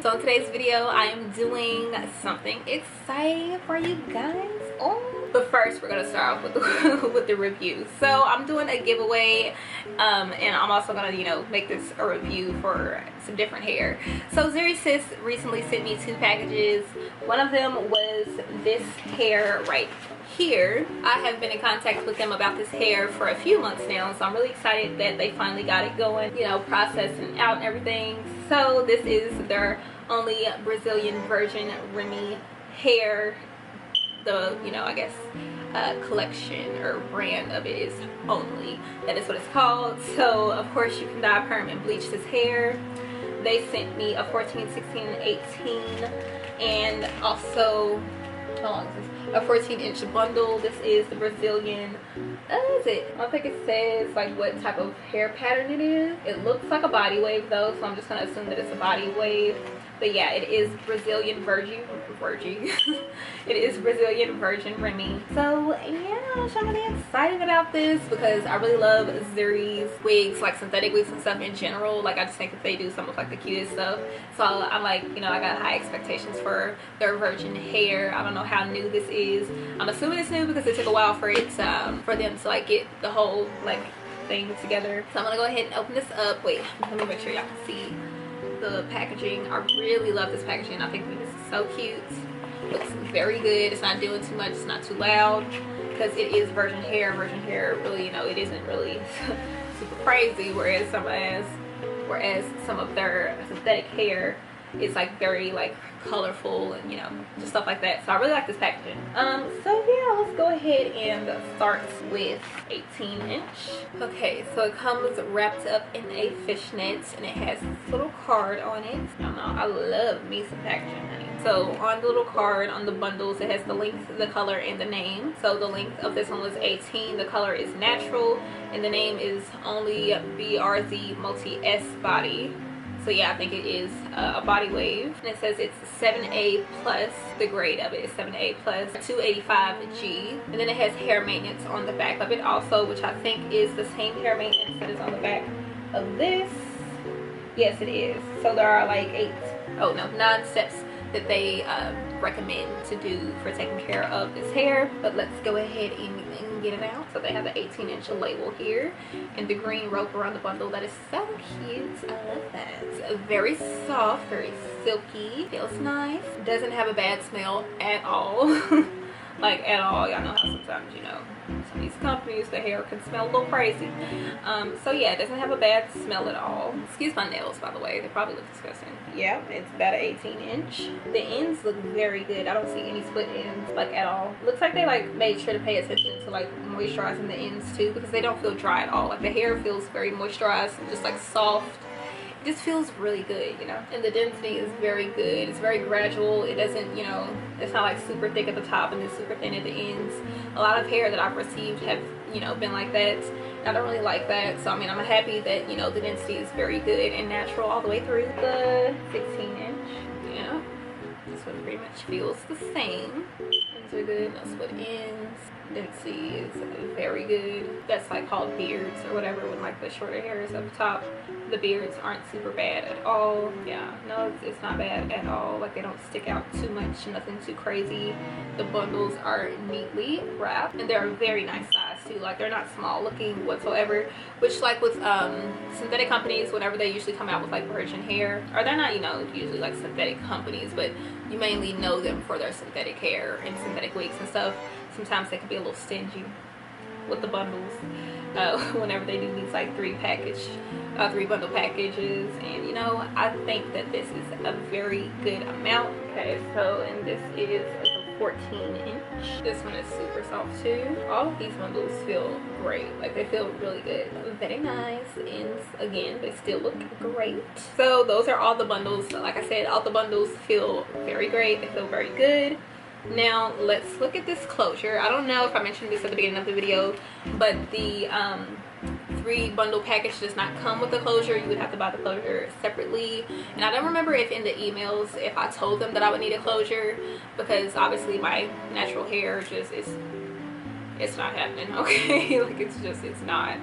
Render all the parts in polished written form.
So in today's video, I am doing something exciting for you guys. But first, we're gonna start off with the, with the review. So I'm doing a giveaway, and I'm also gonna, make this a review for some different hair. So Zury sis recently sent me 2 packages. One of them was this hair right here. I have been in contact with them about this hair for a few months now, so I'm really excited that they finally got it going, processing out and everything. So this is their only Brazilian virgin Remy hair. The I guess collection or brand of it is Only. That is what it's called. So of course you can dye, perm, and bleach this hair. They sent me a 14, 16, and 18, and also how long is this? A 14-inch bundle. This is the Brazilian. Is it? I don't think it says like what type of hair pattern it is. It looks like a body wave though, so I'm just gonna assume that it's a body wave. But yeah, it is Brazilian virgin. It is Brazilian virgin Remy. So yeah, I'm really excited about this because I really love Zury's wigs, like synthetic wigs and stuff in general. Like I just think that they do some of like the cutest stuff. So I'm like, I got high expectations for their virgin hair. I don't know how new this is. I'm assuming it's new because it took a while for it for them to like get the whole like thing together. So I'm gonna go ahead and open this up. Wait, let me make sure y'all can see the packaging. I really love this packaging. I think this is so cute. Looks very good. It's not doing too much. It's not too loud because it is virgin hair. Virgin hair really, it isn't really super crazy. Whereas some of their synthetic hair is like very like colorful and just stuff like that. So I really like this packaging. So yeah, let's go ahead and start with 18-inch. Okay, so it comes wrapped up in a fishnet and it has this little card on it. I don't know, I love me some packaging, honey. So on the little card on the bundles, it has the length, the color, and the name. So the length of this one was 18, the color is natural, and the name is Only BRZ Multi S Body. So yeah, I think it is a body wave, and it says it's 7A plus. The grade of it is 7A plus 285G, and then it has hair maintenance on the back of it also, which I think is the same hair maintenance that is on the back of this. Yes, it is. So there are like 9 steps that they recommend to do for taking care of this hair. But let's go ahead and get it out. So they have the 18-inch label here and the green rope around the bundle. That is so cute. I love that. It's very soft, very silky, feels nice, doesn't have a bad smell at all. Like at all. Y'all know how sometimes some of these companies, the hair can smell a little crazy. So yeah, it doesn't have a bad smell at all. Excuse my nails, by the way, they probably look disgusting. Yeah, it's about an 18-inch. The ends look very good. I don't see any split ends like at all. Looks like they like made sure to pay attention to like moisturizing the ends too, because they don't feel dry at all. Like the hair feels very moisturized and just like soft. It just feels really good, and the density is very good. It's very gradual. It doesn't, it's not like super thick at the top and then super thin at the ends. A lot of hair that I've received have, been like that. I don't really like that. So I mean, I'm happy that, the density is very good and natural all the way through. The 16-inch, yeah, this one pretty much feels the same. These are good, no split ends. Density is very good. That's like called beards or whatever, when like the shorter hair is up top. The beards aren't super bad at all. Yeah, no, it's not bad at all. Like they don't stick out too much, nothing too crazy. The bundles are neatly wrapped and they're a very nice size too. Like they're not small looking whatsoever, which like with synthetic companies, whenever they usually come out with like virgin hair, or they're not usually like synthetic companies, but you mainly know them for their synthetic hair and synthetic wigs and stuff. Sometimes they can be a little stingy with the bundles whenever they do these like 3 bundle packages, and I think that this is a very good amount. Okay, so and this is a 14-inch. This one is super soft too. All of these bundles feel great. Like they feel really good. Very nice. Ends again, they still look great. So those are all the bundles. Like I said, all the bundles feel very great. They feel very good. Now let's look at this closure. I don't know if I mentioned this at the beginning of the video, but the 3 bundle package does not come with the closure. You would have to buy the closure separately, and I don't remember if in the emails if I told them that I would need a closure, because obviously my natural hair just it's not happening. Okay, like it's not.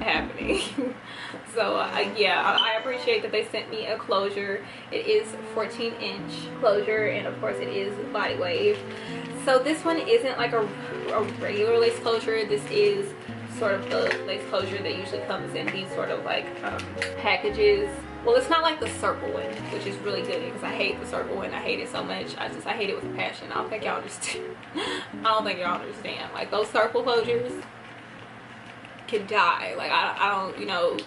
happening. So yeah, I appreciate that they sent me a closure. It is 14-inch closure, and of course it is body wave. So this one isn't like a regular lace closure. This is sort of the lace closure that usually comes in these sort of like packages. Well, it's not like the circle one, which is really good because I hate the circle one. I hate it so much. I hate it with a passion. I don't think y'all understand. I don't think y'all understand. Like those circle closures can die. Like I don't, you know,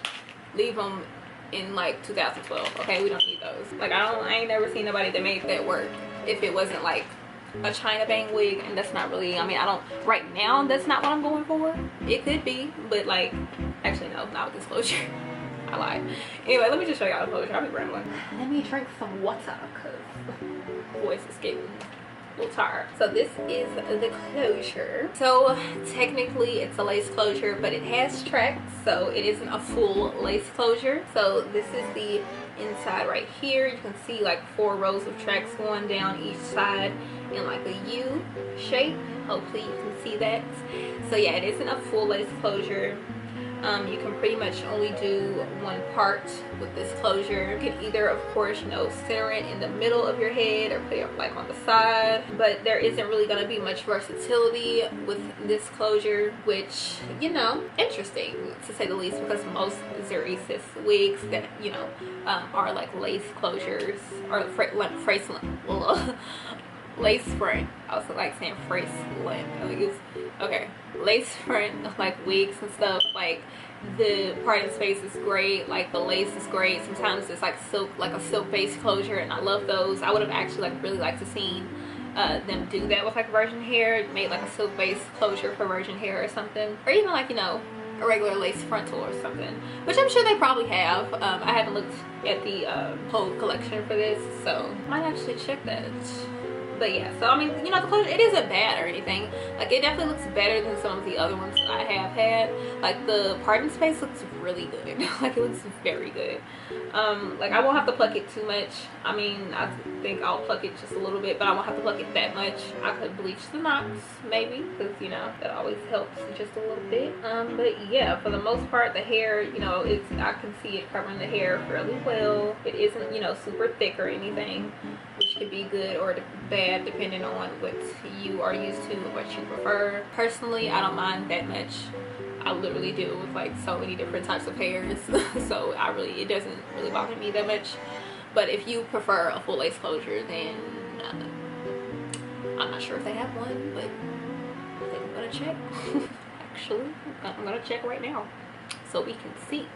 leave them in like 2012. Okay, we don't need those. Like I ain't never seen nobody that made that work if it wasn't like a China bang wig, and that's not really, I mean, I don't, right now that's not what I'm going for. It could be, but like, actually no, not with this closure. I lied. Anyway, let me just show y'all the closure. I'll be rambling. Let me drink some water because voice is getting a little tired. So this is the closure. So technically it's a lace closure, but it has tracks, so it isn't a full lace closure. So this is the inside right here. You can see like 4 rows of tracks going down each side in like a U shape. Hopefully you can see that. So yeah, it isn't a full lace closure. You can pretty much only do one part with this closure. You can either, of course, you know, center it in the middle of your head or put it like on the side, but there isn't really going to be much versatility with this closure, which, you know, interesting to say the least, because most Zury sis wigs that, you know, are like lace closures or lace front. I also like saying lace okay, lace front like wigs and stuff. Like the parting space is great, like the lace is great. Sometimes it's like silk, like a silk based closure, and I love those. I would have actually like really liked to seen them do that with like virgin hair, made like a silk based closure for virgin hair or something, or even like, you know, a regular lace frontal or something, which I'm sure they probably have. I haven't looked at the whole collection for this, so I might actually check that. But yeah, so I mean, you know, the closure, it isn't bad or anything. Like it definitely looks better than some of the other ones that I have had. Like the parting space looks really good. Like it looks very good. Like I won't have to pluck it too much. I mean, I think I'll pluck it just a little bit, but I won't have to pluck it that much. I could bleach the knots maybe, because, you know, that always helps just a little bit. But yeah, for the most part, the hair, you know, it's, I can see it covering the hair fairly well. It isn't, you know, super thick or anything, which could be good or bad depending on what you are used to and what you prefer. Personally, I don't mind that much. I literally deal with like so many different types of hairs, so it doesn't really bother me that much. But if you prefer a full lace closure, then I'm not sure if they have one, but I think I'm gonna check. Actually, I'm gonna check right now so we can see.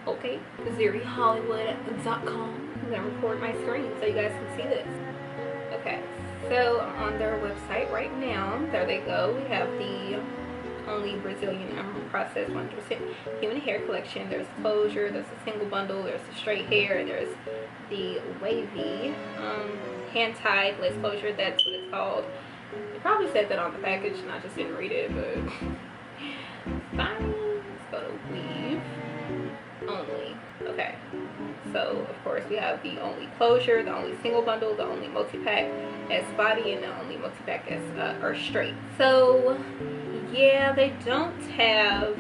Okay, ZuryHollywood.com. I'm gonna record my screen so you guys can see this. Okay, so I'm on their website right now. There they go. We have the only Brazilian unprocessed 100% human hair collection. There's closure, there's a single bundle, there's the straight hair, there's the wavy hand-tied lace closure. That's what it's called. It probably said that on the package and I just didn't read it, but fine. Let's go to weave only. Okay, so of course we have the only closure, the only single bundle, the only multi-pack as body, and the only multi-pack as or straight. So yeah, they don't have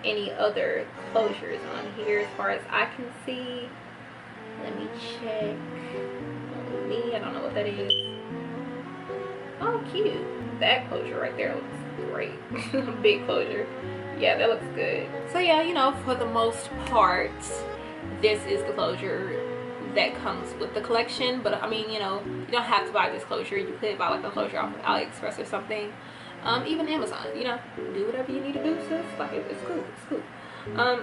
any other closures on here as far as I can see. Let me check. Me, I don't know what that is. Oh, cute. That closure right there looks great. Big closure. Yeah, that looks good. So yeah, you know, for the most part, this is the closure that comes with the collection. But I mean, you know, you don't have to buy this closure. You could buy like a closure off of AliExpress or something. Even Amazon, you know, do whatever you need to do, sis. Like it's cool, it's cool.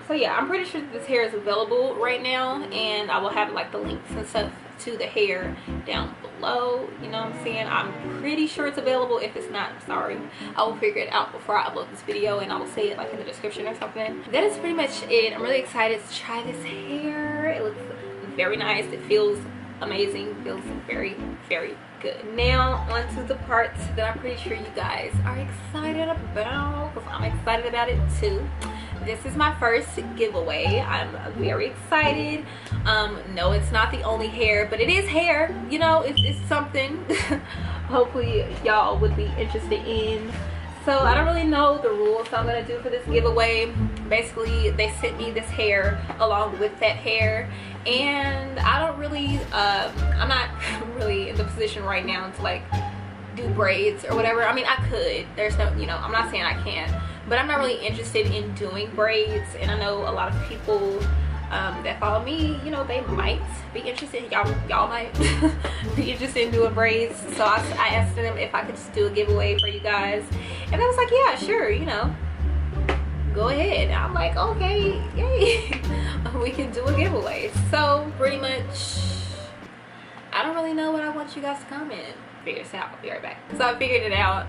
So yeah, I'm pretty sure that this hair is available right now, and I will have like the links and stuff to the hair down below. You know what I'm saying? I'm pretty sure it's available. If it's not, I'm sorry. I will figure it out before I upload this video, and I will say it like in the description or something. That is pretty much it. I'm really excited to try this hair. It looks very nice. It feels amazing. It feels very, very good. Now on to the parts that I'm pretty sure you guys are excited about, because I'm excited about it too. This is my first giveaway. I'm very excited. No, it's not the only hair, but it is hair. You know, it's something hopefully y'all would be interested in. so I don't really know the rules I'm gonna do for this giveaway. Basically, they sent me this hair along with that hair, and I don't really I'm not really in the position right now to like do braids or whatever. I mean, I could, there's no, you know, I'm not saying I can't, but I'm not really interested in doing braids. And I know a lot of people that follow me, you know, they might be interested. Y'all might be interested in doing braids. So I asked them if I could just do a giveaway for you guys, and I was like, yeah, sure, you know, go ahead. And I'm like, okay, yay. We can do a giveaway. So pretty much, I don't really know what I want you guys to comment. Figure this out. I'll be right back. So I figured it out.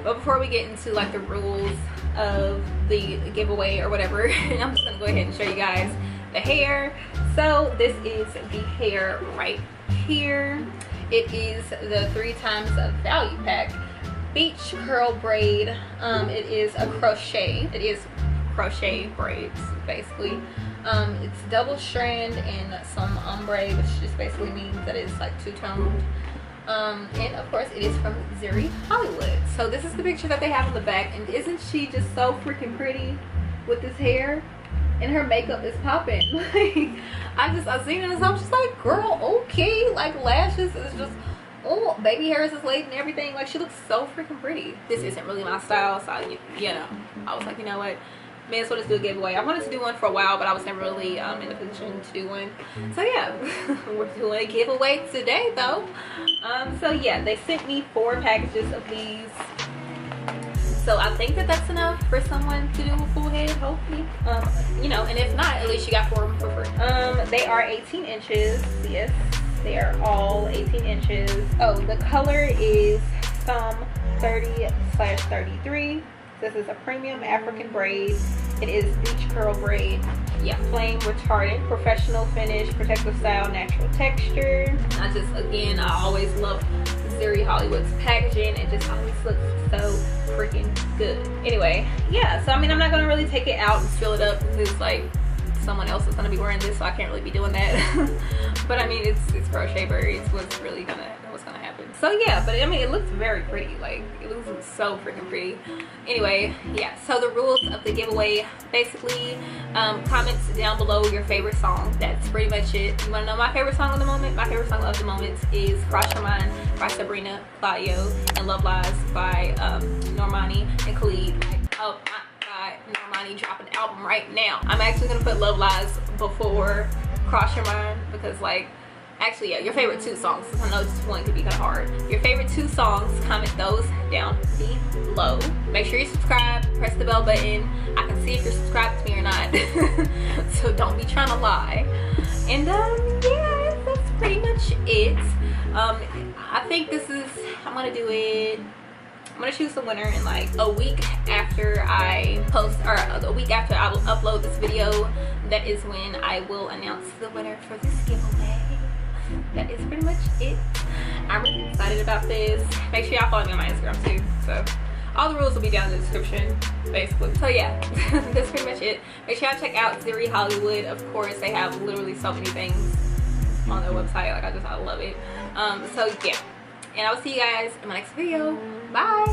But before we get into like the rules of the giveaway or whatever, I'm just gonna go ahead and show you guys the hair. So this is the hair right here. It is the 3 times value pack beach curl braid. It is a crochet. It is crochet braids basically. It's double strand and some ombre, which just basically means that it's like two-toned. And of course it is from Zury Hollywood. So this is the picture that they have on the back, and isn't she just so freaking pretty with this hair? And her makeup is popping. Like, I seen it and I was just like, girl, okay. Like, lashes is just, oh, baby hairs is laid and everything. Like, she looks so freaking pretty. This isn't really my style, so you know, I was like, you know what, may as well just do a giveaway. I wanted to do one for a while, but I was never really in the position to do one. So yeah, we're doing a giveaway today though. So yeah, they sent me 4 packages of these. So I think that that's enough for someone to do a full head, hopefully. You know, and if not, at least you got 4 of them for free. They are 18 inches. Yes, they are all 18 inches. Oh, the color is some 30/33. This is a premium African braid. It is beach curl braid. Yeah, flame retardant, professional finish, protective style, natural texture. Again, I always love Zury Hollywood's packaging. It just always looks so freaking good. Anyway, yeah, so I mean, I'm not gonna really take it out and fill it up because like someone else is gonna be wearing this, so I can't really be doing that. But I mean, it's crochet braids. What's gonna happen? So yeah, but I mean, it looks very pretty. Like, it looks so freaking pretty. Anyway, yeah, so the rules of the giveaway, basically, comments down below your favorite song. That's pretty much it. You want to know my favorite song of the moment? My favorite song of the moment is Cross Your Mind by Sabrina, Claudio, and Love Lies by Normani and Khalid. Like, oh my god, Normani dropping an album right now. I'm actually gonna put Love Lies before Cross Your Mind because, like, actually, yeah, your favorite 2 songs. I know just one could be kind of hard. Your favorite 2 songs, comment those down below. Make sure you subscribe, press the bell button. I can see if you're subscribed to me or not. So don't be trying to lie. And yeah, that's pretty much it. I think this is, I'm gonna do it, I'm gonna choose the winner in like a week after I post, or a week after I will upload this video. That is when I will announce the winner for this giveaway. That is pretty much it. I'm really excited about this. Make sure y'all follow me on my Instagram too. So all the rules will be down in the description, basically. So yeah, that's pretty much it. Make sure y'all check out Zury Hollywood. Of course, they have literally so many things on their website. Like, I love it. So yeah, and I will see you guys in my next video. Bye.